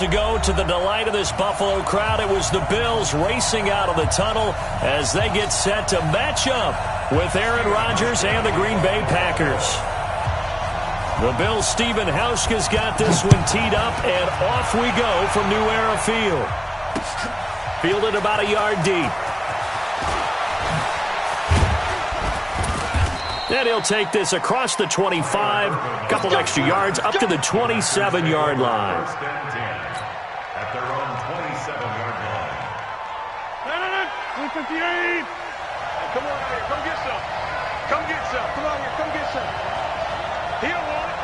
To go to the delight of this Buffalo crowd, it was the Bills racing out of the tunnel as they get set to match up with Aaron Rodgers and the Green Bay Packers. The Bills' Stephen Hauschka's got this one teed up, and off we go from New Era Field. Fielded about a yard deep. And he'll take this across the 25, a couple extra yards, up to the 27-yard line. At their own 27-yard line. 58. Come on here, come get some. Come get some. Come on here, come get some. He don't want it.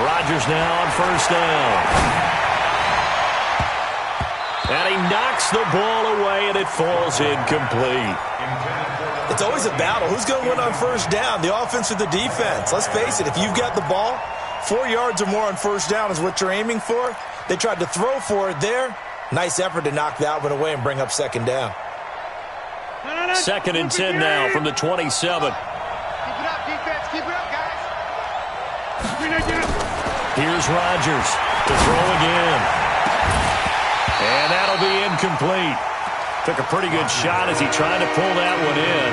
Rodgers now on first down. And he knocks the ball away, and it falls incomplete. It's always a battle. Who's going to win on first down, the offense or the defense? Let's face it, if you've got the ball, 4 yards or more on first down is what you're aiming for. They tried to throw for it there. Nice effort to knock that one away and bring up second down. Second and 10 now from the 27. Keep it up, defense. Keep it up, guys. Here's Rodgers to throw again. And that'll be incomplete. Took a pretty good shot as he tried to pull that one in.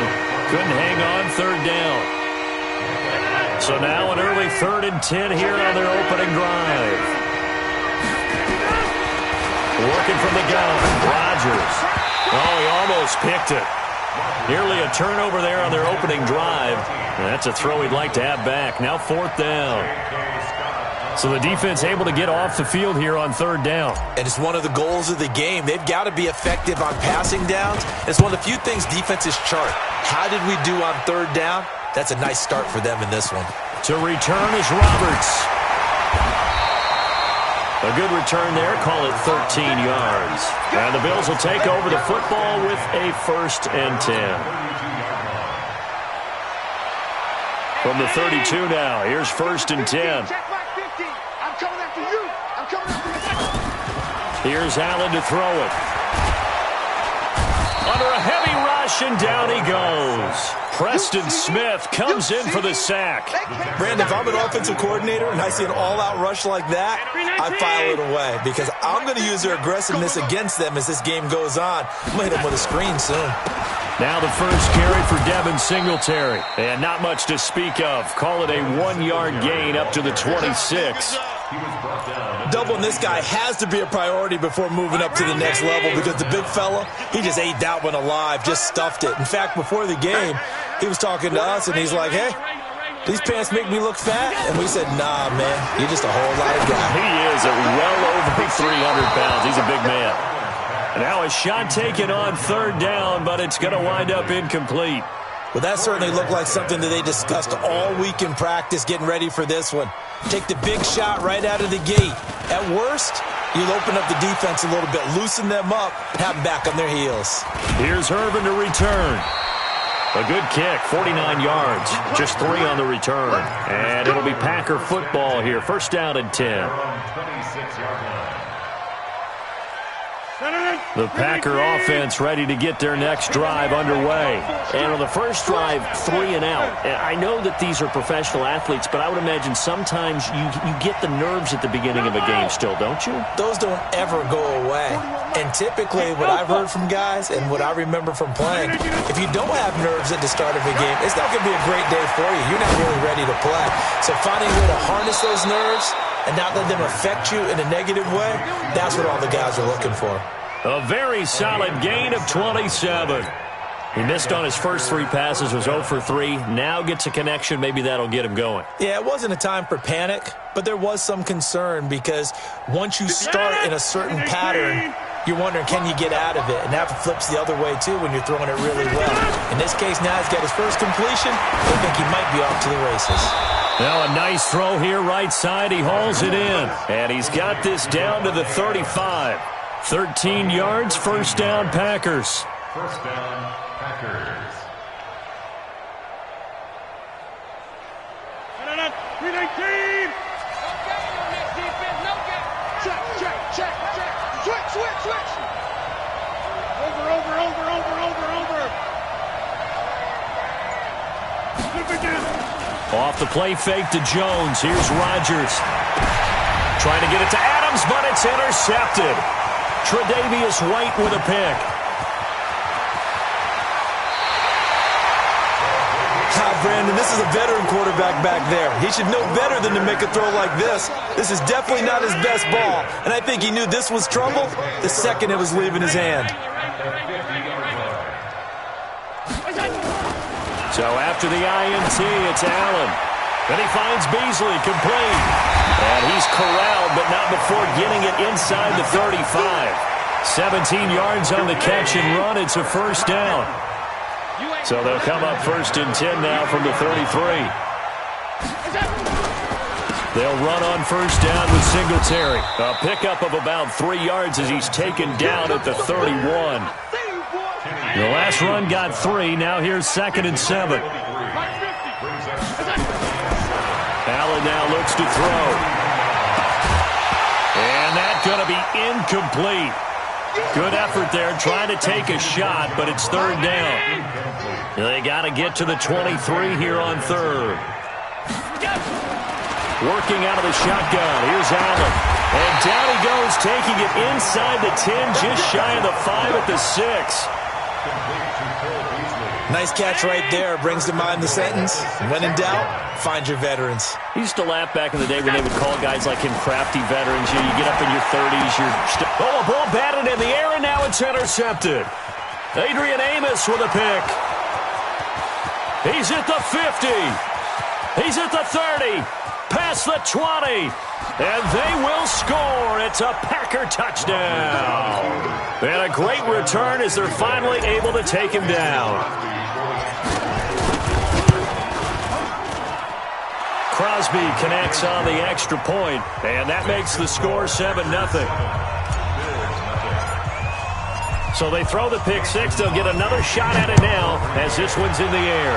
Couldn't hang on third down. So now an early 3rd and 10 here on their opening drive. Working from the gun, Rodgers. Oh, he almost picked it. Nearly a turnover there on their opening drive. That's a throw he'd like to have back. Now 4th down. So the defense able to get off the field here on 3rd down. And it's one of the goals of the game. They've got to be effective on passing downs. It's one of the few things defenses chart. How did we do on 3rd down? That's a nice start for them in this one. To return is Roberts. A good return there. Call it 13 yards. And the Bills will take over the football with a 1st and 10. From the 32 now, here's 1st and 10. I'm coming after you. I'm coming after you. Here's Allen to throw it. Under a heavy rush, and down he goes. Preston Smith comes in for the sack. Brandon, if I'm an offensive coordinator and I see an all-out rush like that, I file it away because I'm going to use their aggressiveness against them as this game goes on. I'm going to hit them with a screen soon. Now the first carry for Devin Singletary. And not much to speak of. Call it a 1-yard gain up to the 26. Doubling this guy has to be a priority before moving up to the next level because the big fella, he just ate that one alive, just stuffed it. In fact, before the game, he was talking to us, and he's like, hey, these pants make me look fat? And we said, nah, man, you're just a whole lot of guy. He is at well over 300 pounds. He's a big man. Now a shot taken on 3rd down, but it's going to wind up incomplete. Well, that certainly looked like something that they discussed all week in practice getting ready for this one. Take the big shot right out of the gate. At worst, you'll open up the defense a little bit, loosen them up, have them back on their heels. Here's Irvin to return. A good kick, 49 yards, just 3 on the return. And it'll be Packer football here, 1st down and 10. The Packer offense ready to get their next drive underway. And on the first drive, 3 and out. I know that these are professional athletes, but I would imagine sometimes you get the nerves at the beginning of a game still, don't you? Those don't ever go away. And typically what I've heard from guys and what I remember from playing, if you don't have nerves at the start of a game, it's not going to be a great day for you. You're not really ready to play. So finding a way to harness those nerves and not let them affect you in a negative way, that's what all the guys are looking for. A very solid gain of 27. He missed on his first 3 passes, was 0 for 3. Now gets a connection. Maybe that'll get him going. Yeah, it wasn't a time for panic, but there was some concern because once you start in a certain pattern, you're wondering, can you get out of it? And that flips the other way, too, when you're throwing it really well. In this case, now he's got his first completion. I think he might be off to the races. Now a nice throw here right side. He hauls it in. And he's got this down to the 35. 13 yards, 1st down, Packers. 1st down, Packers. 319. Check. Switch. Over. Off the play fake to Jones. Here's Rodgers. Trying to get it to Adams, but it's intercepted. Tre'Davious White with a pick. Brandon, this is a veteran quarterback back there. He should know better than to make a throw like this. This is definitely not his best ball, and I think he knew this was trouble the second it was leaving his hand. So after the INT, it's Allen. Then he finds Beasley, complete. And he's corralled, but not before getting it inside the 35. 17 yards on the catch and run. It's a first down. So they'll come up 1st and 10 now from the 33. They'll run on 1st down with Singletary. A pickup of about 3 yards as he's taken down at the 31. The last run got 3. Now here's 2nd and 7. Allen now looks to throw. And that's going to be incomplete. Good effort there, trying to take a shot, but it's 3rd down. They got to get to the 23 here on 3rd. Working out of the shotgun. Here's Allen. And down he goes, taking it inside the 10, just shy of the 5 at the 6. Nice catch right there. Brings to mind the sentence, when in doubt, find your veterans. He used to laugh back in the day when they would call guys like him crafty veterans. You get up in your 30s, a ball batted in the air, and now it's intercepted. Adrian Amos with a pick. He's at the 50. He's at the 30. Past the 20. And they will score. It's a Packer touchdown. And a great return as they're finally able to take him down. Crosby connects on the extra point, and that makes the score 7-0. So they throw the pick six. They'll get another shot at it now as this one's in the air.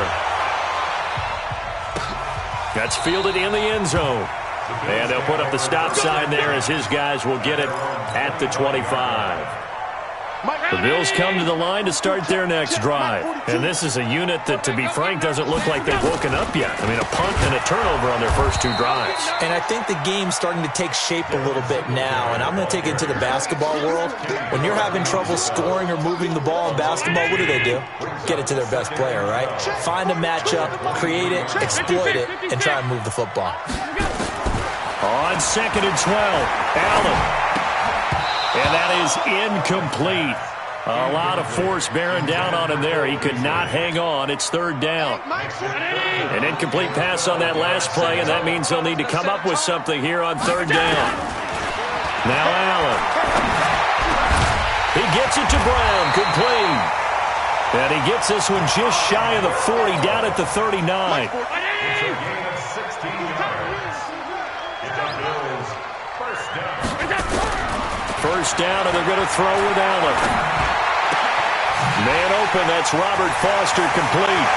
That's fielded in the end zone. And they'll put up the stop sign there as his guys will get it at the 25. The Bills come to the line to start their next drive. And this is a unit that, to be frank, doesn't look like they've woken up yet. I mean, a punt and a turnover on their first 2 drives. And I think the game's starting to take shape a little bit now. And I'm going to take it to the basketball world. When you're having trouble scoring or moving the ball in basketball, what do? Get it to their best player, right? Find a matchup, create it, exploit it, and try and move the football. On 2nd and 12, Allen. And that is incomplete. A lot of force bearing down on him there. He could not hang on. It's 3rd down. An incomplete pass on that last play, and that means they'll need to come up with something here on 3rd down. Now Allen. He gets it to Brown. Complete. And he gets this one just shy of the 40, down at the 39. First down, and they're going to throw with Allen. Man open, that's Robert Foster, complete.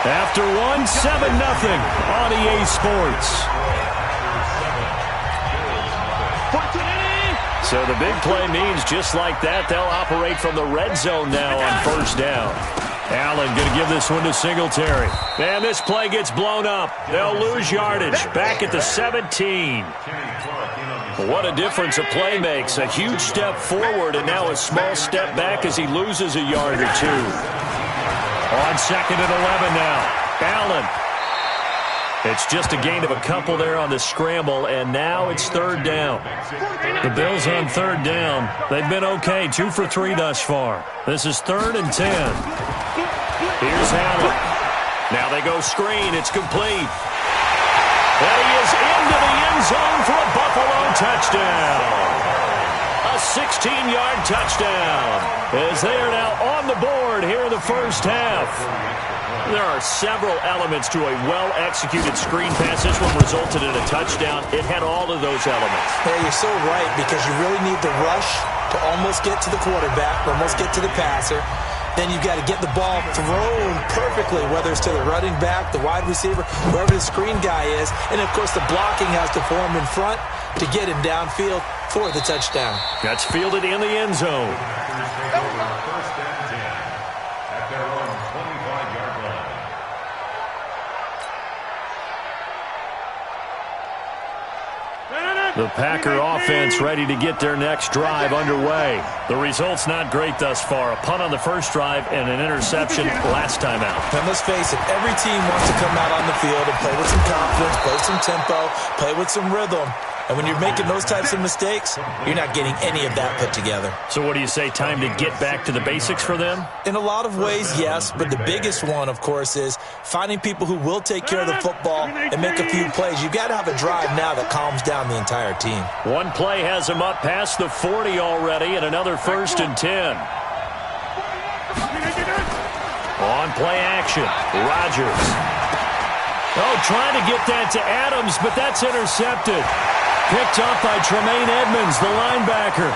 After 1, 7-0 on EA Sports. So the big play means just like that, they'll operate from the red zone now on 1st down. Allen going to give this one to Singletary. And this play gets blown up. They'll lose yardage. Back at the 17. What a difference a play makes. A huge step forward and now a small step back as he loses a yard or 2. On 2nd and 11 now. Allen. It's just a gain of a couple there on the scramble, and now it's 3rd down. The Bills on 3rd down. They've been okay, 2 for 3 thus far. This is 3rd and 10. Here's Allen. Now they go screen. It's complete. And he is into the end zone for a Buffalo touchdown. A 16-yard touchdown as they are now on the board here in the first half. There are several elements to a well-executed screen pass. This one resulted in a touchdown. It had all of those elements. Yeah, you're so right, because you really need the rush to almost get to the quarterback, almost get to the passer. Then you've got to get the ball thrown perfectly, whether it's to the running back, the wide receiver, wherever the screen guy is. And, of course, the blocking has to form in front to get him downfield for the touchdown. That's fielded in the end zone. The Packer offense ready to get their next drive underway. The result's not great thus far. A punt on the first drive and an interception last time out. And let's face it, every team wants to come out on the field and play with some confidence, play with some tempo, play with some rhythm. And when you're making those types of mistakes, you're not getting any of that put together. So what do you say, time to get back to the basics for them? In a lot of ways, yes, but the biggest one, of course, is finding people who will take care of the football and make a few plays. You've got to have a drive now that calms down the entire team. One play has them up past the 40 already, and another 1st and 10. On play action, Rodgers. Oh, trying to get that to Adams, but that's intercepted. Picked up by Tremaine Edmonds, the linebacker.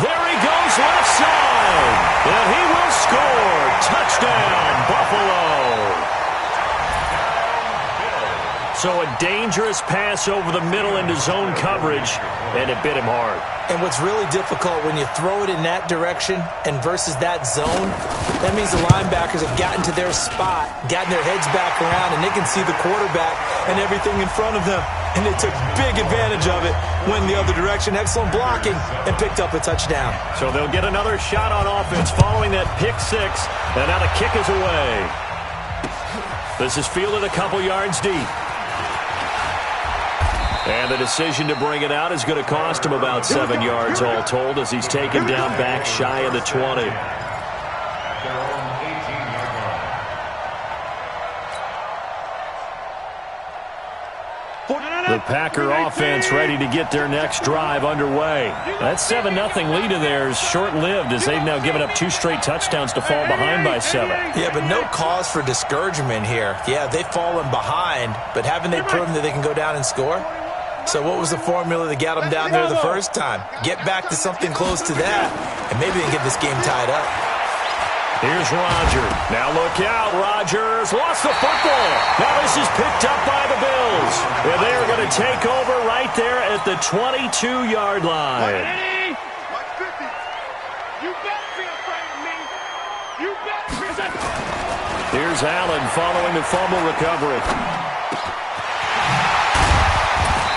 There he goes, left side. And he will score. Touchdown, Buffalo. So a dangerous pass over the middle into zone coverage, and it bit him hard. And what's really difficult when you throw it in that direction and versus that zone, that means the linebackers have gotten to their spot, gotten their heads back around, and they can see the quarterback and everything in front of them. And they took big advantage of it, went the other direction, excellent blocking, and picked up a touchdown. So they'll get another shot on offense following that pick six, and now the kick is away. This is fielded a couple yards deep. And the decision to bring it out is going to cost him about 7 yards all told as he's taken down back shy of the 20. The Packer offense ready to get their next drive underway. That 7-0 lead of theirs short-lived as they've now given up 2 straight touchdowns to fall behind by 7. Yeah, but no cause for discouragement here. Yeah, they've fallen behind, but haven't they proven that they can go down and score? So what was the formula that got them down there the first time? Get back to something close to that, and maybe they can get this game tied up. Here's Rodgers. Now look out. Rodgers lost the football. Now this is picked up by the Bills. And they are going to take over right there at the 22-yard line. You better be afraid of me. You better be afraid. Here's Allen following the fumble recovery.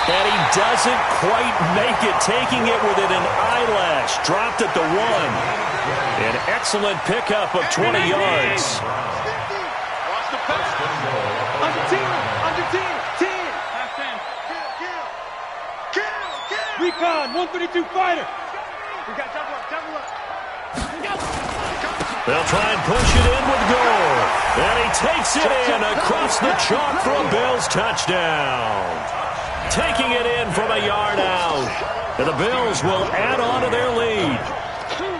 And he doesn't quite make it, taking it within an eyelash. Dropped at the 1. An excellent pickup of 20 yards. Watch the pass. Under 10. Kill. Recon, 132 fighter. We got double up. They'll try and push it in with goal. And he takes it in across the chalk for a Bills touchdown. Taking it in from a yard out. And the Bills will add on to their lead.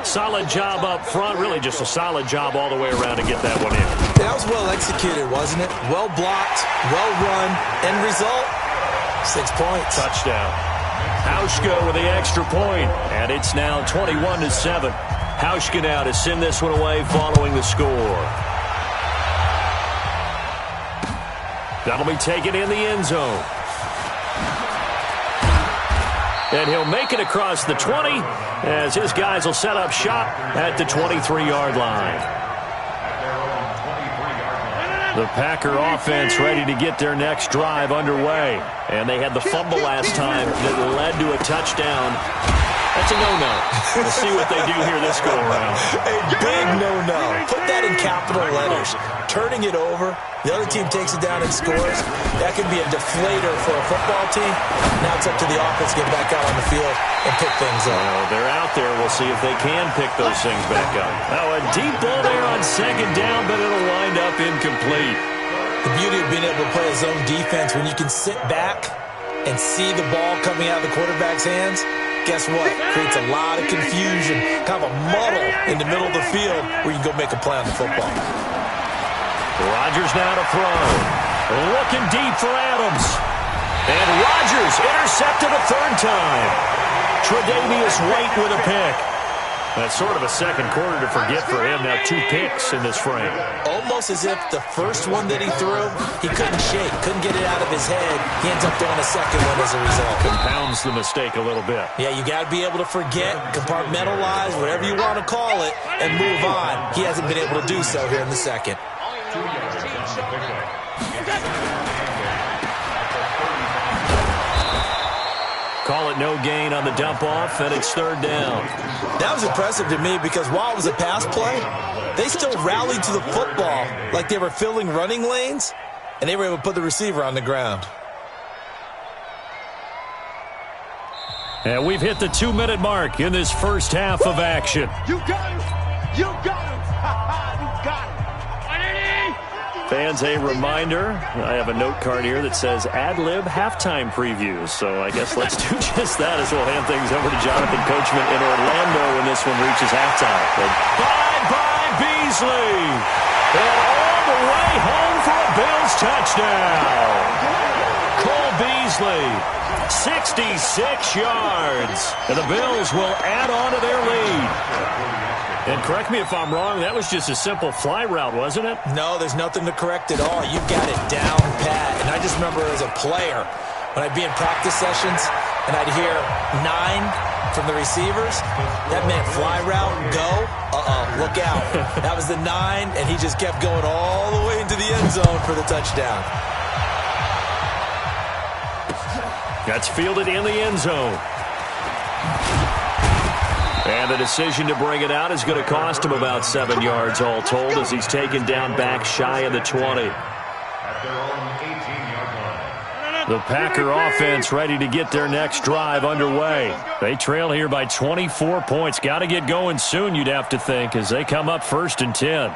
Solid job up front. Really just a solid job all the way around to get that one in. That was well executed, wasn't it? Well blocked, well run. End result, 6 points. Touchdown. Hauschka with the extra point. And it's now 21-7. Hauschka now to send this one away following the score. That'll be taken in the end zone. And he'll make it across the 20 as his guys will set up shop at the 23-yard line. The Packer offense ready to get their next drive underway. And they had the fumble last time that led to a touchdown. That's a no-no. We'll see what they do here this go-around. A big no-no. Put that in capital letters. Turning it over, the other team takes it down and scores. That could be a deflator for a football team. Now it's up to the offense to get back out on the field and pick things up. Well, they're out there. We'll see if they can pick those things back up. Now a deep ball there on second down, but it'll wind up incomplete. The beauty of being able to play a zone defense when you can sit back and see the ball coming out of the quarterback's hands, guess what? Creates a lot of confusion, kind of a muddle in the middle of the field where you can go make a play on the football. Rodgers now to throw. Looking deep for Adams. And Rodgers intercepted a third time. Tre'Davious White with a pick. That's sort of a second quarter to forget for him. Now 2 picks in this frame. Almost as if the first one that he threw, he couldn't shake, couldn't get it out of his head. He ends up throwing a second one as a result. Compounds the mistake a little bit. Yeah, you got to be able to forget, compartmentalize, whatever you want to call it, and move on. He hasn't been able to do so here in the second. call it no gain on the dump-off, and it's third down. That was impressive to me because while it was a pass play, they still rallied to the football like they were filling running lanes, and they were able to put the receiver on the ground. And we've hit the 2-minute mark in this first half of action. You got him! You got him! You got him! Fans, a reminder, I have a note card here that says ad-lib halftime previews. So I guess let's do just that as we'll hand things over to Jonathan Coachman in Orlando when this one reaches halftime. Bye-bye, Beasley! And all the way home for a Bills touchdown. Cole Beasley, 66 yards. And the Bills will add on to their lead. And correct me if I'm wrong, that was just a simple fly route, wasn't it? No, there's nothing to correct at all. You got it down pat. And I just remember as a player, when I'd be in practice sessions and I'd hear 9 from the receivers, that meant fly route, go, look out. That was the 9, and he just kept going all the way into the end zone for the touchdown. That's fielded in the end zone. And the decision to bring it out is going to cost him about 7 yards all told as he's taken down back shy of the 20. At their own 18-yard line. The Packer offense ready to get their next drive underway. They trail here by 24 points. Got to get going soon, you'd have to think, as they come up 1st and 10.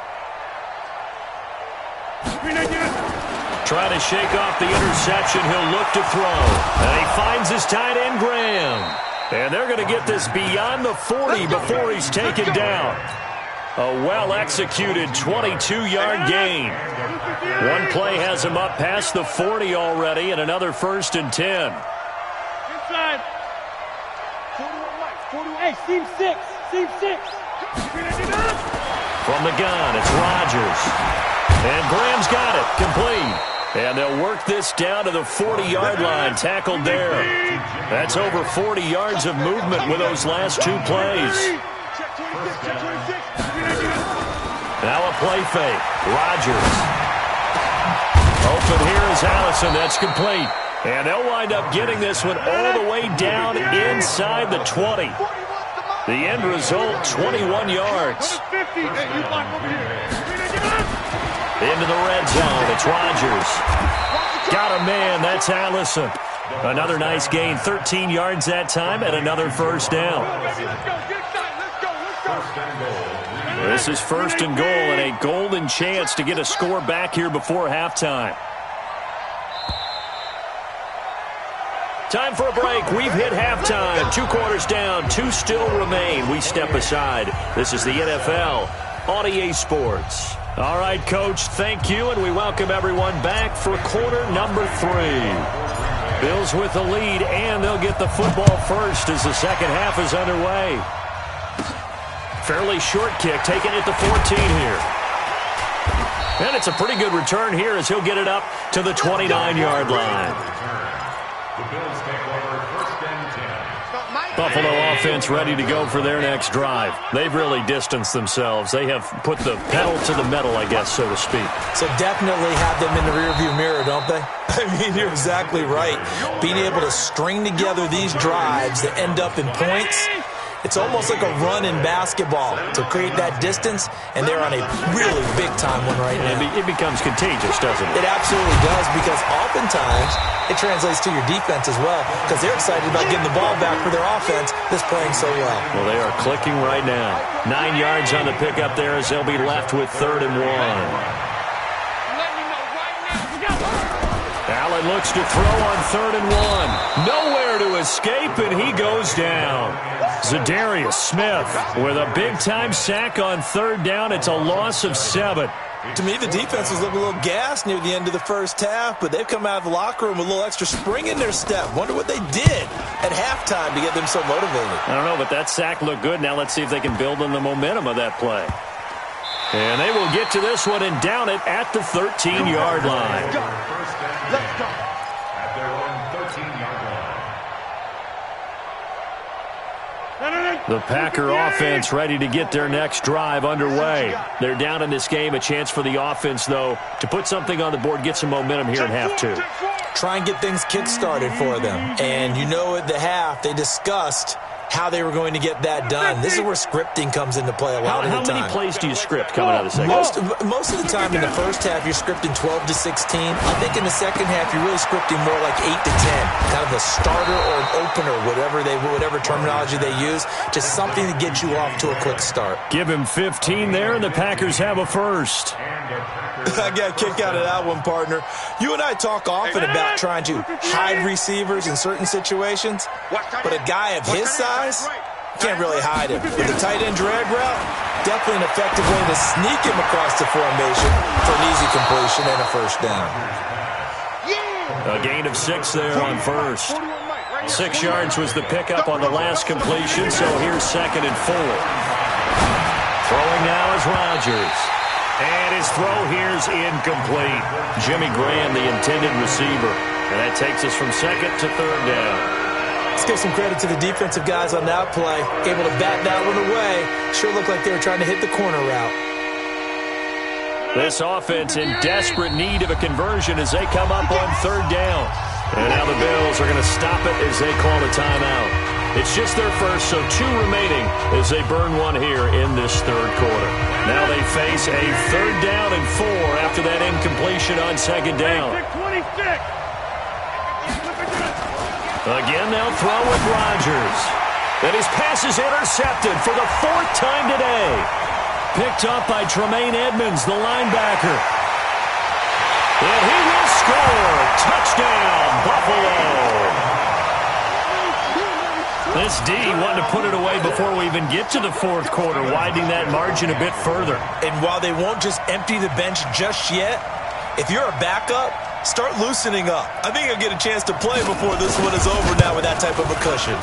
Trying to shake off the interception. He'll look to throw. And he finds his tight end, Graham. And they're going to get this beyond the 40 before he's taken down. A well-executed 22-yard gain. One play has him up past the 40 already, and another 1st and 10. Inside. 41, hey, seam 6. Seam 6. From the gun, it's Rodgers. And Graham's got it. Complete. And they'll work this down to the 40-yard line, tackled there. That's over 40 yards of movement with those last 2 plays. Now a play fake. Rodgers. Open here is Allison. That's complete. And they'll wind up getting this one all the way down inside the 20. The end result, 21 yards. Into the red zone. It's Rodgers. Got a man. That's Allison. Another nice gain. 13 yards that time and another 1st down. This is 1st and goal and a golden chance to get a score back here before halftime. Time for a break. We've hit halftime. 2 quarters down. 2 still remain. We step aside. This is the NFL on EA Sports. All right, Coach, thank you, and we welcome everyone back for quarter number 3. Bills with the lead, and they'll get the football first as the second half is underway. Fairly short kick, taking it to 14 here. And it's a pretty good return here as he'll get it up to the 29-yard line. The Bills take over 1st and 10. Buffalo offense ready to go for their next drive. They've really distanced themselves. They have put the pedal to the metal, I guess, so to speak. So definitely have them in the rearview mirror, don't they? I mean, you're exactly right. Being able to string together these drives that end up in points, it's almost like a run in basketball to create that distance, and they're on a really big-time one right now. It becomes contagious, doesn't it? It absolutely does, because oftentimes it translates to your defense as well, because they're excited about getting the ball back for their offense that's playing so well. Well, they are clicking right now. 9 yards on the pickup there as they'll be left with 3rd and 1. Allen looks to throw on 3rd and 1. Nowhere to escape, and he goes down. Zadarius Smith with a big-time sack on 3rd down. It's a loss of 7. To me, the defense was looking a little gassed near the end of the first half, but they've come out of the locker room with a little extra spring in their step. Wonder what they did at halftime to get them so motivated. I don't know, but that sack looked good. Now let's see if they can build on the momentum of that play. And they will get to this one and down it at the 13-yard line. Let's go. At their own 13-yard line. The Packer offense ready to get their next drive underway. They're down in this game. A chance for the offense, though, to put something on the board, get some momentum here in half 2. try and get things kick-started for them. And you know at the half, they discussed how they were going to get that done. This is where scripting comes into play a lot of the time. How many plays do you script coming out of the second? Most of the time in the first half, you're scripting 12 to 16. I think in the second half, you're really scripting more like 8 to 10. Kind of a starter or an opener, whatever terminology they use. Just something to get you off to a quick start. Give him 15 there, and the Packers have a first. I got a kick out of that one, partner. You and I talk often about trying to hide receivers in certain situations, but a guy of his size can't really hide him. With the tight end drag route, definitely an effective way to sneak him across the formation for an easy completion and a first down. A gain of 6 there on first. 6 yards was the pickup on the last completion, so here's 2nd and 4. Throwing now is Rodgers. And his throw here's incomplete. Jimmy Graham, the intended receiver. And that takes us from 2nd to 3rd down. Let's give some credit to the defensive guys on that play. Able to bat that one away. Sure looked like they were trying to hit the corner route. This offense in desperate need of a conversion as they come up on 3rd down. And now the Bills are going to stop it as they call a timeout. It's just their first, so 2 remaining as they burn one here in this 3rd quarter. Now they face a 3rd down and 4 after that incompletion on 2nd down. Again, they'll throw with Rodgers. And his pass is intercepted for the 4th time today. Picked up by Tremaine Edmonds, the linebacker. And he will score. Touchdown, Buffalo. This D wanted to put it away before we even get to the 4th quarter, widening that margin a bit further. And while they won't just empty the bench just yet, if you're a backup, start loosening up. I think you'll get a chance to play before this one is over now with that type of a cushion.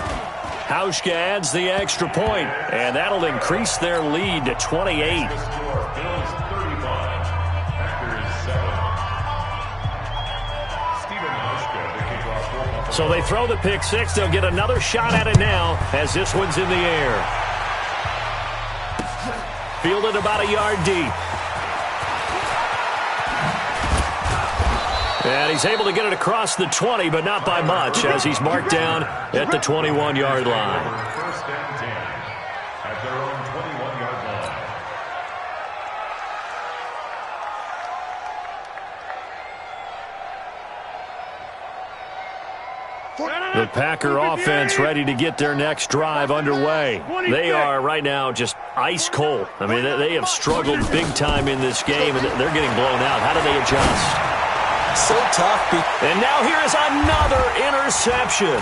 Hauschka adds the extra point, and that'll increase their lead to 28. So they throw the pick 6. They'll get another shot at it now as this one's in the air. Fielded about a yard deep. And he's able to get it across the 20, but not by much, as he's marked down at the 21-yard line. First and 10 at their own 21-yard line. The Packer offense ready to get their next drive underway. They are right now just ice cold. I mean, they have struggled big time in this game, and they're getting blown out. How do they adjust? So tough. And now here is another interception.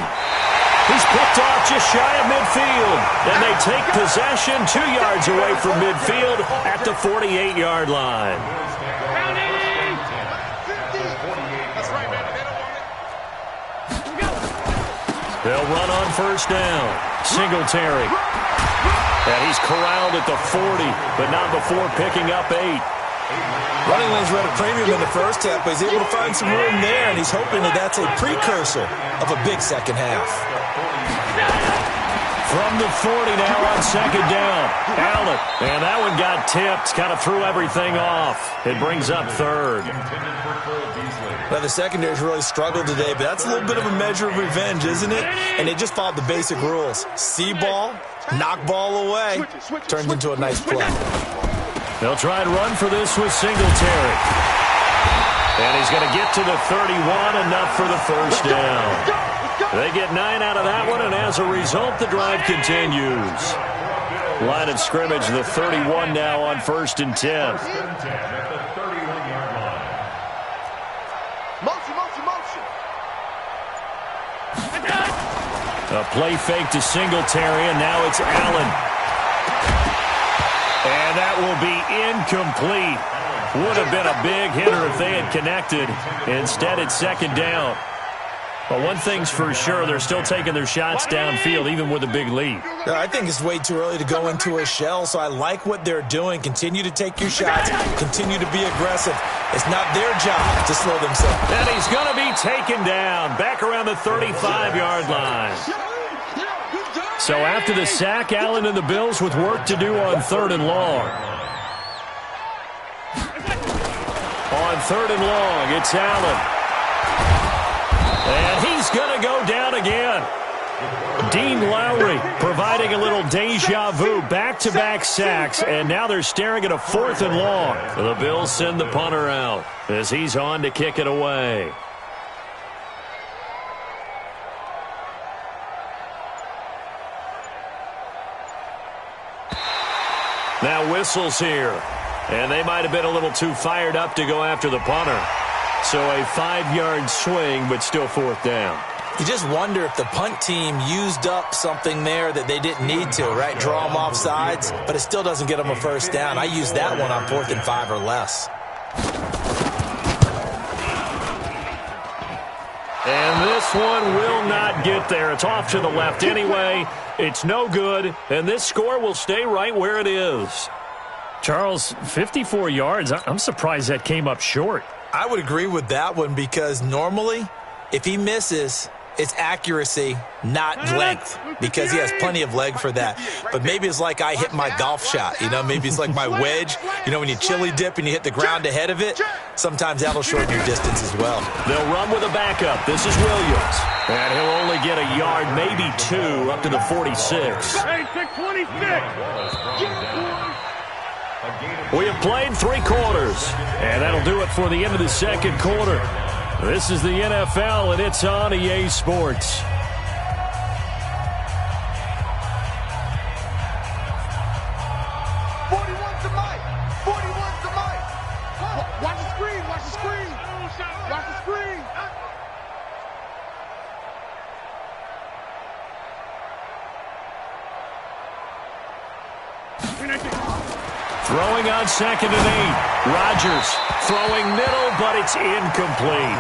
He's picked off just shy of midfield. And they take possession 2 yards away from midfield at the 48-yard line. They'll run on first down. Singletary. And he's corralled at the 40, but not before picking up 8. Running lanes were at a premium in the first half, but he's able to find some room there, and he's hoping that that's a precursor of a big second half. From the 40 now on 2nd down. Allen. And that one got tipped. Kind of threw everything off. It brings up 3rd. Now, the secondary's really struggled today, but that's a little bit of a measure of revenge, isn't it? And they just followed the basic rules. See ball, knock ball away. Turned into a nice play. They'll try and run for this with Singletary. And he's going to get to the 31, enough for the first down. They get 9 out of that one, and as a result, the drive continues. Line of scrimmage, the 31 now on 1st and 10. A play fake to Singletary, and now it's Allen. And that will be incomplete. Would have been a big hitter if they had connected. Instead, it's 2nd down. But one thing's for sure, they're still taking their shots downfield, even with a big lead. I think it's way too early to go into a shell, so I like what they're doing. Continue to take your shots. Continue to be aggressive. It's not their job to slow themselves. And he's going to be taken down back around the 35-yard line. So after the sack, Allen and the Bills with work to do on 3rd and long. On 3rd and long, it's Allen. And he's going to go down again. Dean Lowry providing a little deja vu, back-to-back sacks, and now they're staring at a 4th and long. The Bills send the punter out as he's on to kick it away. Now whistles here, and they might have been a little too fired up to go after the punter. So a 5-yard swing, but still 4th down. You just wonder if the punt team used up something there that they didn't need to, right? Draw them off sides, but it still doesn't get them a 1st down. I used that one on 4th and 5 or less. And this one will not get there. It's off to the left anyway. It's no good, and this score will stay right where it is. Charles, 54 yards. I'm surprised that came up short. I would agree with that one because normally, if he misses, it's accuracy, not length, because he has plenty of leg for that. But maybe it's like I hit my golf shot, you know, maybe it's like my wedge. You know, when you chili dip and you hit the ground ahead of it, sometimes that'll shorten your distance as well. They'll run with a backup. This is Williams. And he'll only get a yard, maybe 2, up to the 46. Hey, 626. We have played 3 quarters, and that'll do it for the end of the 2nd quarter. This is the NFL, and it's on EA Sports. Watch the screen, watch the screen. Watch the screen. Throwing on 2nd and 8. Rodgers throwing middle, but it's incomplete.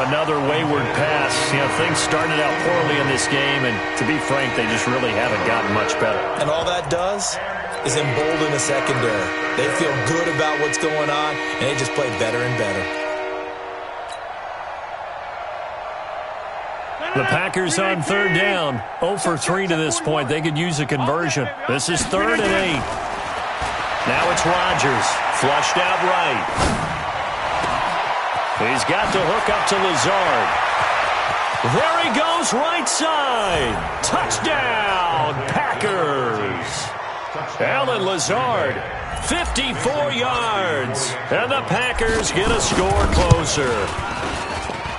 Another wayward pass. You know, things started out poorly in this game, and to be frank, they just really haven't gotten much better. And all that does is embolden the secondary. They feel good about what's going on, and they just play better and better. The Packers on 3rd down. 0 for 3 to this point. They could use a conversion. This is 3rd and 8. Now it's Rodgers, flushed out right. He's got the hook up to Lazard. There he goes, right side. Touchdown, Packers. Alan Lazard, 54 yards. And the Packers get a score closer.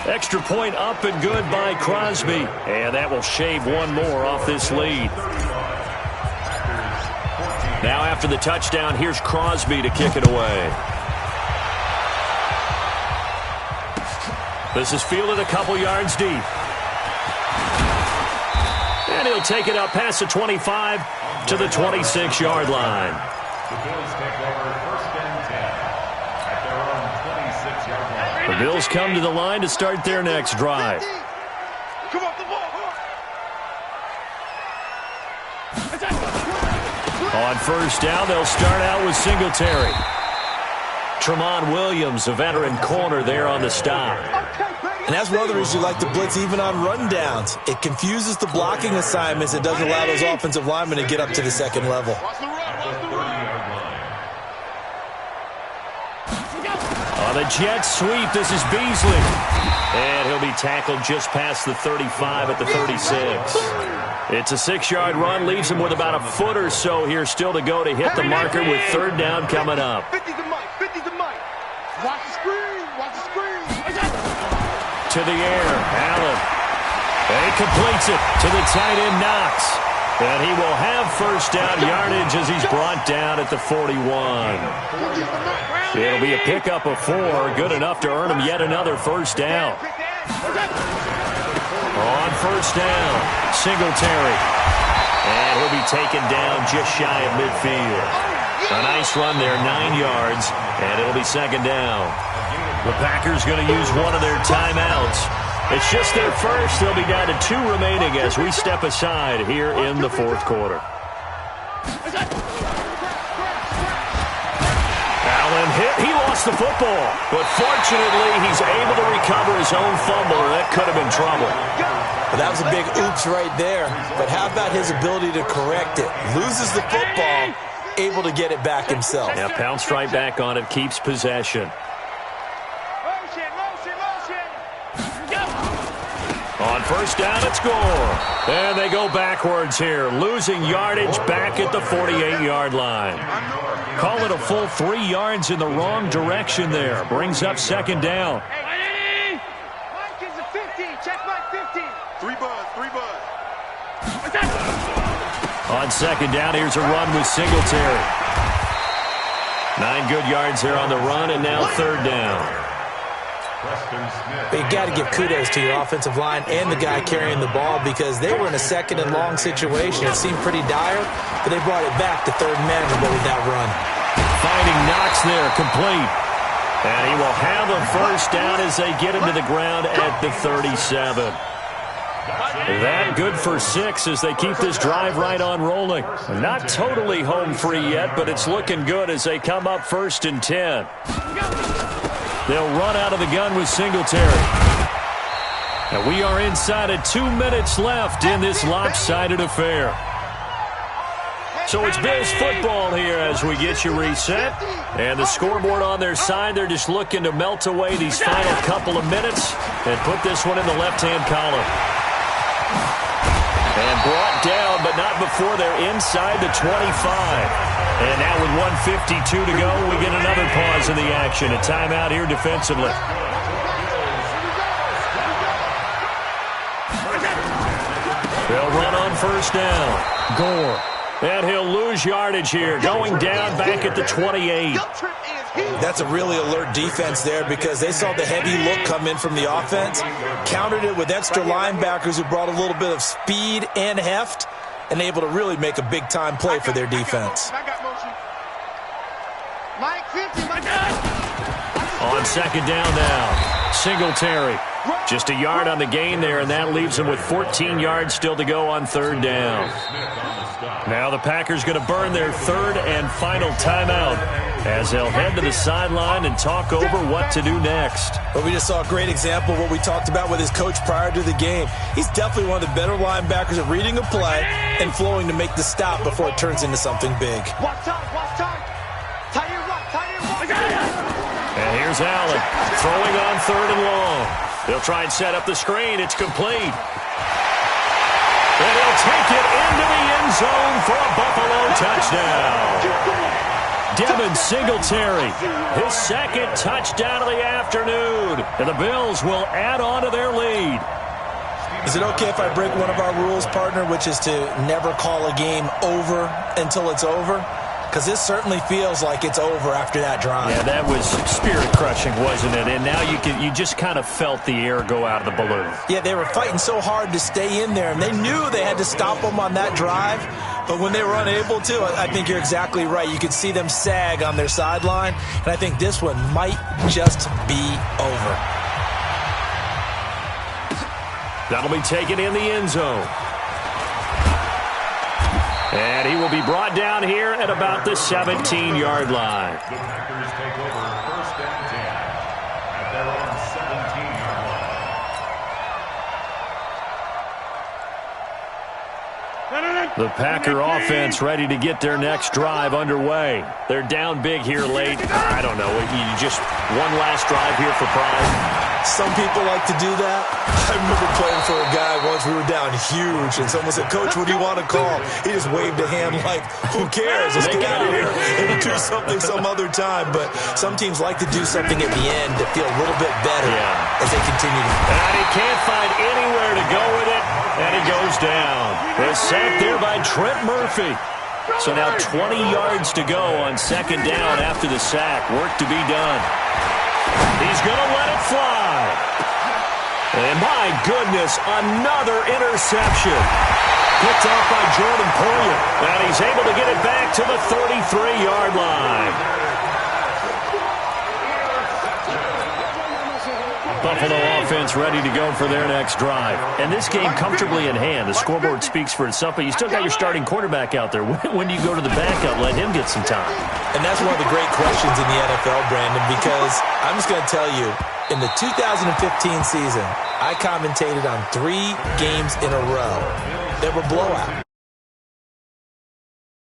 Extra point up and good by Crosby. And that will shave one more off this lead. Now after the touchdown, here's Crosby to kick it away. This is fielded a couple yards deep. And he'll take it up past the 25 to the 26-yard line. The Bills take over 1st and 10 at their own 26-yard line. The Bills come to the line to start their next drive. Come off the ball. On 1st down, they'll start out with Singletary. Tremont Williams, a veteran corner there on the stop. And that's one of the reasons you like to blitz even on rundowns. It confuses the blocking assignments. It doesn't allow those offensive linemen to get up to the 2nd level. On the jet sweep, this is Beasley. And he'll be tackled just past the 35 at the 36. It's a 6-yard run, leaves him with about a foot or so here still to go to hit the marker with 3rd down coming up. 50 to Mike, 50 to Mike. Watch the screen, watch the screen. To the air, Allen. And he completes it to the tight end, Knox. And he will have 1st down yardage as he's brought down at the 41. It'll be a pickup of 4, good enough to earn him yet another 1st down. On 1st down, Singletary. And he'll be taken down just shy of midfield. A nice run there, 9 yards, and it'll be 2nd down. The Packers going to use one of their timeouts. It's just their first. They'll be down to 2 remaining as we step aside here in the 4th quarter. Allen hit. He lost the football. But fortunately, he's able to recover his own fumble, or that could have been trouble. Well, that was a big oops right there. But how about his ability to correct it? Loses the football, able to get it back himself. Yeah, pounced right back on it, keeps possession. On first down, it's Gore. And they go backwards here, losing yardage back at the 48-yard line. Call it a full 3 yards in the wrong direction there. Brings up second down. Hey, Mike is a 50. Check Mike 50. 3 buzz, 3 buzz. On second down, here's a run with Singletary. 9 good yards there on the run, and now third down. But you got to give kudos to your offensive line and the guy carrying the ball because they were in a second and long situation. It seemed pretty dire, but they brought it back to third and manageable with that run. Finding Knox there, complete. And he will have a first down as they get him to the ground at the 37. That good for 6 as they keep this drive right on rolling. Not totally home free yet, but it's looking good as they come up first and 10. They'll run out of the gun with Singletary. And we are inside of 2 minutes left in this lopsided affair. So it's Bills football here as we get you reset. And the scoreboard on their side, they're just looking to melt away these final couple of minutes and put this one in the left-hand column. And brought down, but not before they're inside the 25. And now with 1:52 to go, we get another pause in the action. A timeout here defensively. They'll run on first down. Gore. And he'll lose yardage here, going down back at the 28. That's a really alert defense there because they saw the heavy look come in from the offense, countered it with extra linebackers who brought a little bit of speed and heft, and able to really make a big-time play for their defense. On second down now, Singletary. Just a yard on the gain there, and that leaves him with 14 yards still to go on third down. Now the Packers going to burn their third and final timeout as they'll head to the sideline and talk over what to do next. Well, we just saw a great example of what we talked about with his coach prior to the game. He's definitely one of the better linebackers at reading a play and flowing to make the stop before it turns into something big. And here's Allen throwing on third and long. They'll try and set up the screen. It's complete. And he'll take it into the end zone for a Buffalo touchdown. Devin Singletary, his second touchdown of the afternoon. And the Bills will add on to their lead. Is it okay if I break one of our rules, partner, which is to never call a game over until it's over? Because this certainly feels like it's over after that drive. Yeah, that was spirit-crushing, wasn't it? And now you just kind of felt the air go out of the balloon. Yeah, they were fighting so hard to stay in there, and they knew they had to stop them on that drive. But when they were unable to, I think you're exactly right. You could see them sag on their sideline, and I think this one might just be over. That'll be taken in the end zone. And he will be brought down here at about the 17-yard line. The Packers take over first and 10 at their own 17-yard line. The Packer offense ready to get their next drive underway. They're down big here late. I don't know. You just one last drive here for pride. Some people like to do that. I remember playing for a guy once. We were down huge, and someone said, "Coach, what do you want to call?" He just waved a hand like, "Who cares? Let's get out of here and do something some other time." But some teams like to do something at the end to feel a little bit better as they continue to. And he can't find anywhere to go with it, and he goes down. They're sacked there by Trent Murphy. So now 20 yards to go on second down after the sack. Work to be done. He's going to let it fly. And my goodness, another interception. Picked off by Jordan Poyer. And he's able to get it back to the 33-yard line. Buffalo offense ready to go for their next drive. And this game comfortably in hand. The scoreboard speaks for itself, but you still got your starting quarterback out there. When do you go to the backup, let him get some time? And that's one of the great questions in the NFL, Brandon, because I'm just going to tell you, in the 2015 season, I commentated on 3 games in a row that were blowouts.